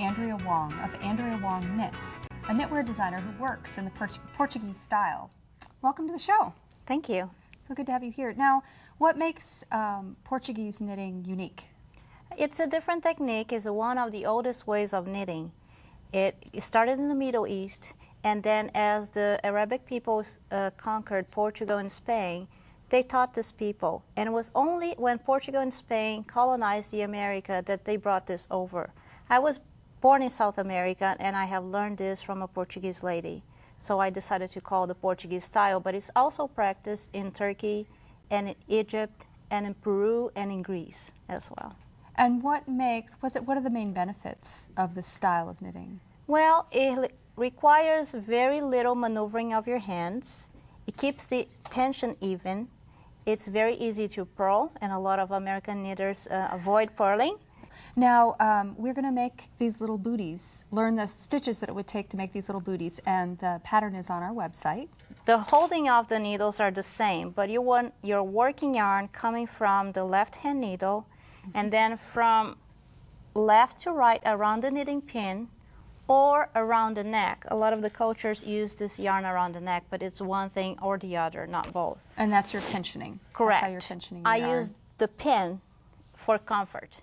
Andrea Wong of Andrea Wong Knits, a knitwear designer who works in the Portuguese style. Welcome to the show. Thank you. So good to have you here. Now, what makes Portuguese knitting unique? It's a different technique. It's one of the oldest ways of knitting. It started in the Middle East, and then as the Arabic peoples conquered Portugal and Spain, they taught this people. And it was only when Portugal and Spain colonized the America that they brought this over. I was born in South America, and I have learned this from a Portuguese lady. So I decided to call it the Portuguese style, but it's also practiced in Turkey and in Egypt and in Peru and in Greece as well. And what are the main benefits of this style of knitting? Well, it requires very little maneuvering of your hands. It keeps the tension even. It's very easy to purl, and a lot of American knitters avoid purling. Now, we're going to make these little booties, learn the stitches that it would take to make these little booties, and the pattern is on our website. The holding of the needles are the same, but you want your working yarn coming from the left-hand needle, and then from left to right around the knitting pin or around the neck. A lot of the cultures use this yarn around the neck, but it's one thing or the other, not both. And that's your tensioning. Correct. That's how you're tensioning your I yarn. use the pin for comfort.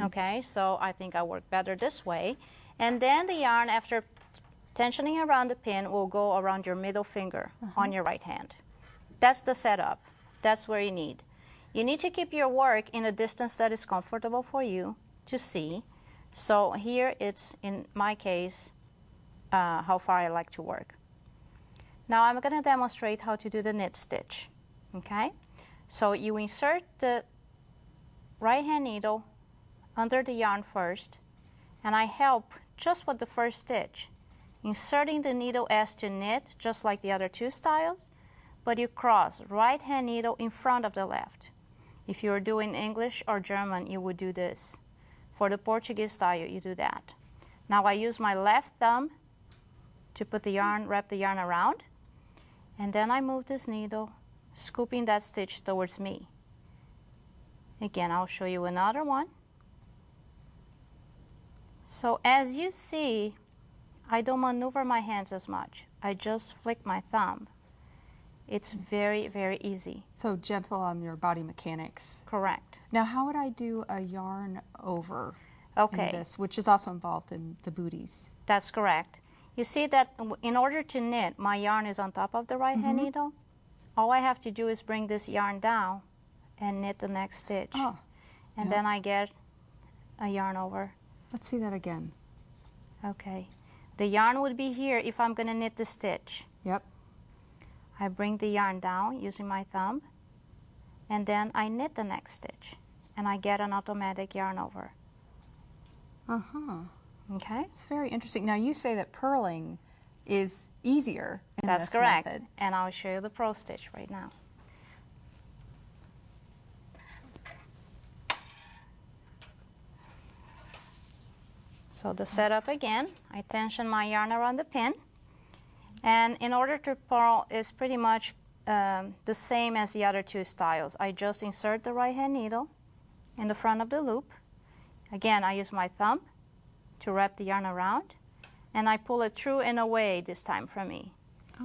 Okay, so I think I work better this way. And then the yarn, after tensioning around the pin, will go around your middle finger on your right hand. That's the setup. That's where you need. You need to keep your work in a distance that is comfortable for you to see. So here it's, in my case, how far I like to work. Now I'm going to demonstrate how to do the knit stitch. Okay, so you insert the right hand needle under the yarn first, and I help just with the first stitch, inserting the needle as to knit, just like the other two styles, but you cross right hand needle in front of the left. If you're doing English or German, you would do this. For the Portuguese style, you do that. Now I use my left thumb to put the yarn, wrap the yarn around, and then I move this needle, scooping that stitch towards me. Again, I'll show you another one. So as you see, I don't maneuver my hands as much. I just flick my thumb. It's very, very easy. So gentle on your body mechanics. Correct. Now, how would I do a yarn over in this, which is also involved in the booties? That's correct. You see that in order to knit, my yarn is on top of the right hand needle. All I have to do is bring this yarn down and knit the next stitch. Oh, and then I get a yarn over. Let's see that again. Okay. The yarn would be here if I'm going to knit the stitch. Yep. I bring the yarn down using my thumb, and then I knit the next stitch, and I get an automatic yarn over. Okay. It's very interesting. Now, you say that purling is easier in That's this correct. method. And I'll show you the purl stitch right now. So the setup again, I tension my yarn around the pin, and in order to purl is pretty much the same as the other two styles. I just insert the right hand needle in the front of the loop. Again, I use my thumb to wrap the yarn around, and I pull it through and away this time from me.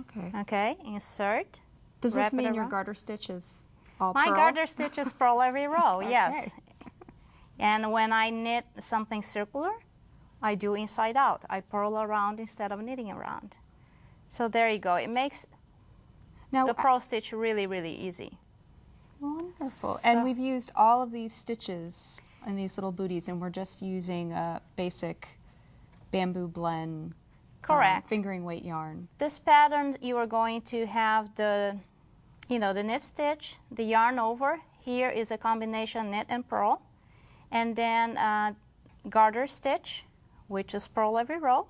Okay. Okay, insert. Does this wrap it mean your around. garter stitch is all My purl? garter stitch is purl every row, Okay. yes. And when I knit something circular, I do inside out. I purl around instead of knitting around. So there you go. It makes the purl stitch really, really easy. Wonderful. And we've used all of these stitches in these little booties, and we're just using a basic bamboo blend, Correct. Fingering weight yarn. This pattern, you are going to have the knit stitch, the yarn over. Here is a combination knit and purl. And then garter stitch, which is purl every row.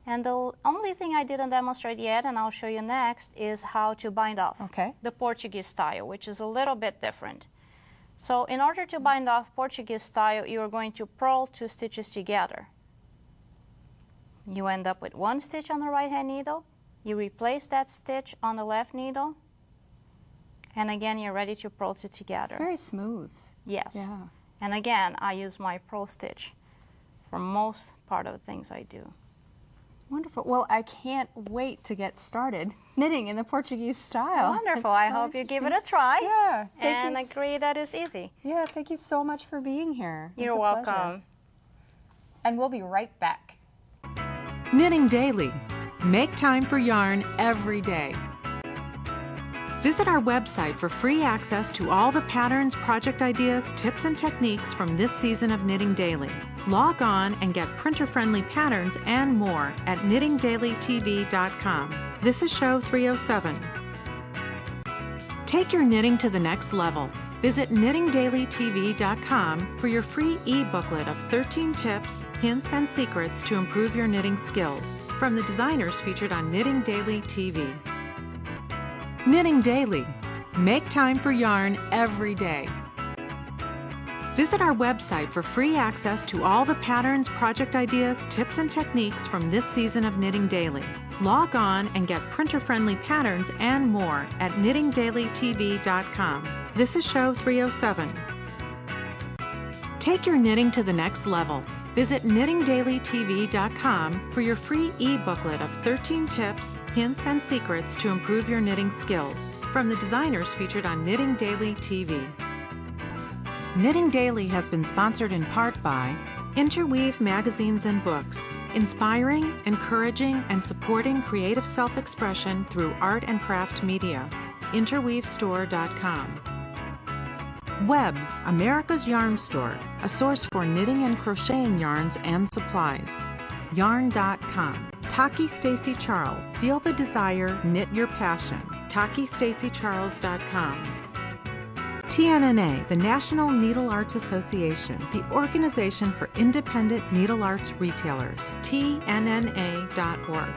And the only thing I didn't demonstrate yet, and I'll show you next, is how to bind off the Portuguese style, which is a little bit different. So in order to bind off Portuguese style, you are going to purl two stitches together. You end up with one stitch on the right hand needle. You replace that stitch on the left needle. And again, you're ready to purl two together. It's very smooth. Yes. Yeah. And again, I use my purl stitch for most part of the things I do. Wonderful. Well, I can't wait to get started knitting in the Portuguese style. Wonderful. It's I so hope you give it interesting. a try. Yeah. And agree that it's easy. Yeah, thank you so much for being here. It's You're a pleasure. welcome. And we'll be right back. Knitting Daily. Make time for yarn every day. Visit our website for free access to all the patterns, project ideas, tips, and techniques from this season of Knitting Daily. Log on and get printer-friendly patterns and more at knittingdailytv.com. This is show 307. Take your knitting to the next level. Visit knittingdailytv.com for your free e-booklet of 13 tips, hints, and secrets to improve your knitting skills from the designers featured on Knitting Daily TV. Knitting Daily. Make time for yarn every day. Visit our website for free access to all the patterns, project ideas, tips, and techniques from this season of Knitting Daily. Log on and get printer-friendly patterns and more at knittingdailytv.com. This is show 307. Take your knitting to the next level. Visit knittingdailytv.com for your free e-booklet of 13 tips, hints, and secrets to improve your knitting skills from the designers featured on Knitting Daily TV. Knitting Daily has been sponsored in part by Interweave magazines and books, inspiring, encouraging, and supporting creative self-expression through art and craft media. Interweavestore.com. Webs, America's Yarn Store, a source for knitting and crocheting yarns and supplies. Yarn.com. Taki Stacy Charles, feel the desire, knit your passion. TakiStacyCharles.com. TNNA, the National Needle Arts Association, the organization for independent needle arts retailers. TNNA.org.